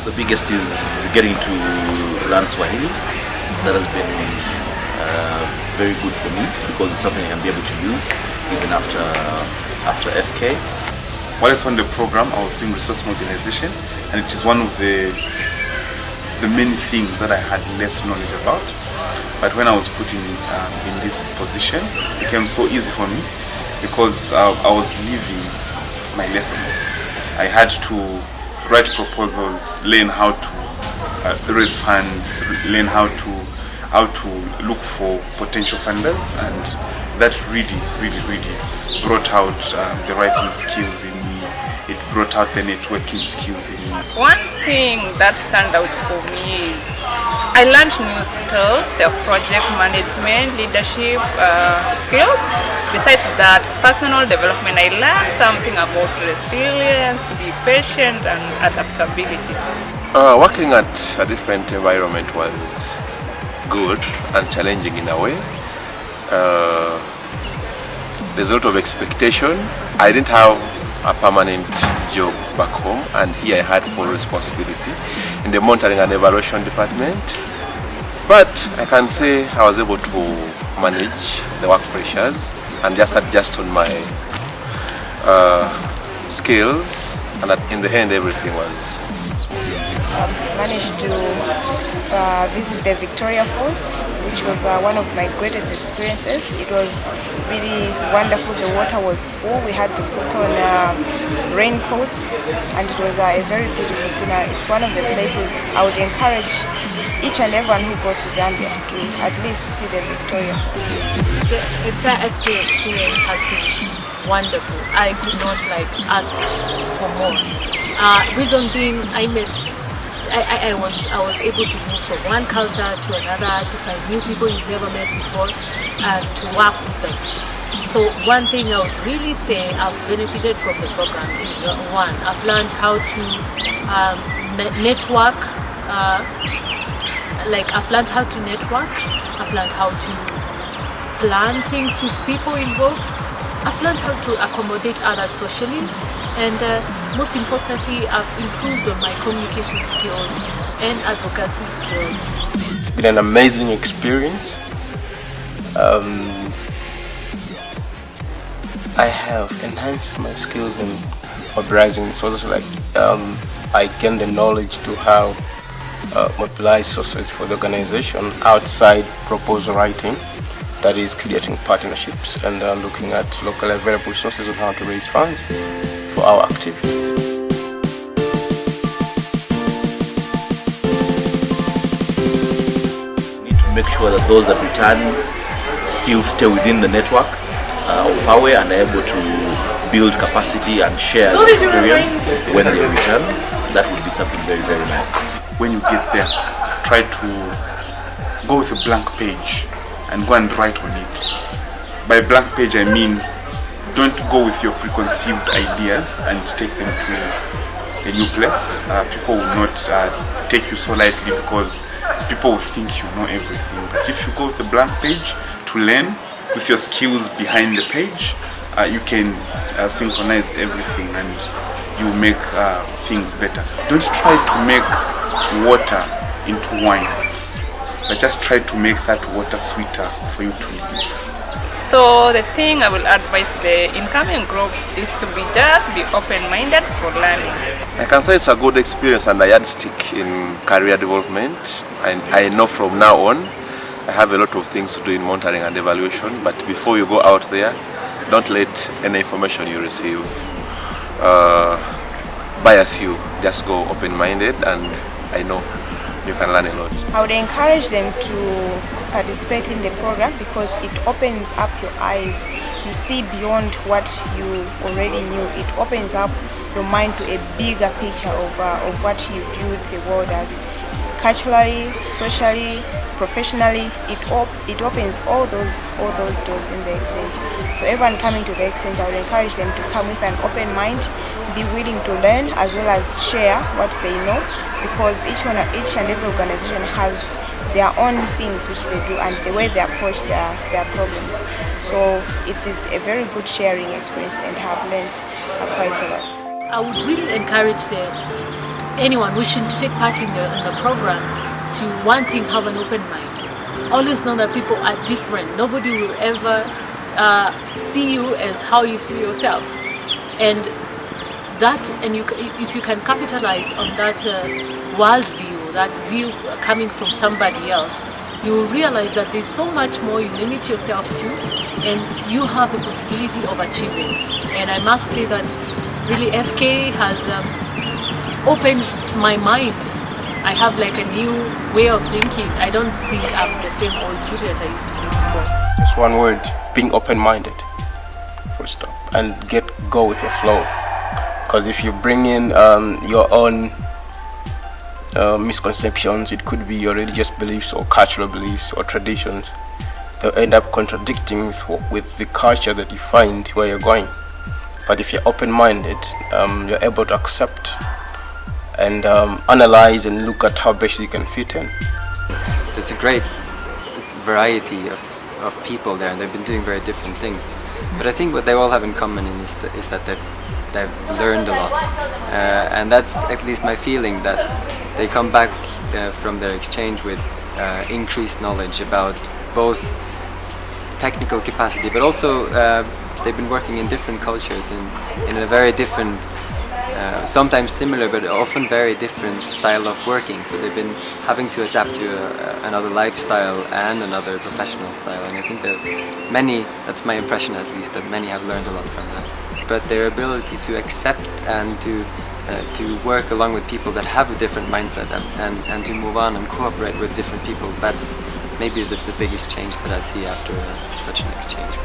The biggest is getting to learn Swahili. That has been very good for me because it's something I can be able to use even after FK. While I was on the program, I was doing resource mobilization, and it is one of the many things that I had less knowledge about. But when I was put in this position, it became so easy for me because I was leaving my lessons. I had to write proposals, learn how to raise funds, learn how to look for potential funders, and that really brought out the writing skills in me. It brought out the networking skills in me. One thing that stand out for me is I learned new skills, the project management, leadership skills. Besides that, personal development, I learned something about resilience, to be patient and adaptability. Working at a different environment was good and challenging in a way. There's a lot of expectation. I didn't have a permanent job back home, and here I had full responsibility in the monitoring and evaluation department. But I can say I was able to manage the work pressures and just adjust on my skills, and in the end everything was smooth. Managed to visit the Victoria Falls, which was one of my greatest experiences. It was really wonderful. The water was full. We had to put on raincoats, and it was a very beautiful scenery. It's one of the places I would encourage each and everyone who goes to Zambia to at least see the Victoria Falls. The entire FK experience has been wonderful. I could not ask for more. Reason being, I was able to move from one culture to another, to find new people you've never met before, and to work with them. So one thing I would really say I've benefited from the program is one, I've learned how to network. I've learned how to network. I've learned how to plan things with people involved. I've learned how to accommodate others socially, and most importantly, I've improved on my communication skills and advocacy skills. It's been an amazing experience. I have enhanced my skills in mobilizing resources. I gained the knowledge to how mobilize resources for the organization outside proposal writing. That is creating partnerships and looking at locally available resources on how to raise funds for our activities. We need to make sure that those that return still stay within the network of FAWE and are able to build capacity and share the experience when they return. That would be something very nice. When you get there, try to go with a blank page and go and write on it. By blank page I mean don't go with your preconceived ideas and take them to a new place. People will not take you so lightly because people will think you know everything. But if you go with a blank page to learn with your skills behind the page, you can synchronize everything and you make things better. Don't try to make water into wine, but just try to make that water sweeter for you to live. So the thing I will advise the incoming group is to be open-minded for learning. I can say it's a good experience and a yardstick in career development. And I know from now on I have a lot of things to do in monitoring and evaluation, but before you go out there, don't let any information you receive bias you. Just go open-minded, and I know you can learn a lot. I would encourage them to participate in the program because it opens up your eyes. You see beyond what you already knew. It opens up your mind to a bigger picture of what you viewed the world as. Culturally, socially, professionally, it opens all those doors in the exchange. So everyone coming to the exchange, I would encourage them to come with an open mind, be willing to learn as well as share what they know, because each and every organization has their own things which they do and the way they approach their problems. So it is a very good sharing experience and have learned quite a lot. I would really encourage anyone wishing to take part in the program to, one thing, have an open mind. Always know that people are different. Nobody will ever see you as how you see yourself, and if you can capitalize on that world view, that view coming from somebody else, you will realize that there's so much more you limit yourself to, and you have the possibility of achieving. And I must say that really FK has opened my mind. I have like a new way of thinking. I don't think I'm the same old Juliet I used to be before. Just one word: being open-minded. First up, and go with your flow. Because if you bring in your own misconceptions, it could be your religious beliefs or cultural beliefs or traditions, they'll end up contradicting with the culture that you find where you're going. But if you're open-minded, you're able to accept and analyze and look at how best you can fit in. There's a great variety of people there, and they've been doing very different things. But I think what they all have in common is that they've learned a lot, and that's at least my feeling, that they come back from their exchange with increased knowledge about both technical capacity, but also they've been working in different cultures in a very different, sometimes similar but often very different style of working. So they've been having to adapt to another lifestyle and another professional style, and I think that that's my impression at least, that many have learned a lot from that. But their ability to accept and to work along with people that have a different mindset and to move on and cooperate with different people, that's maybe the biggest change that I see after such an exchange.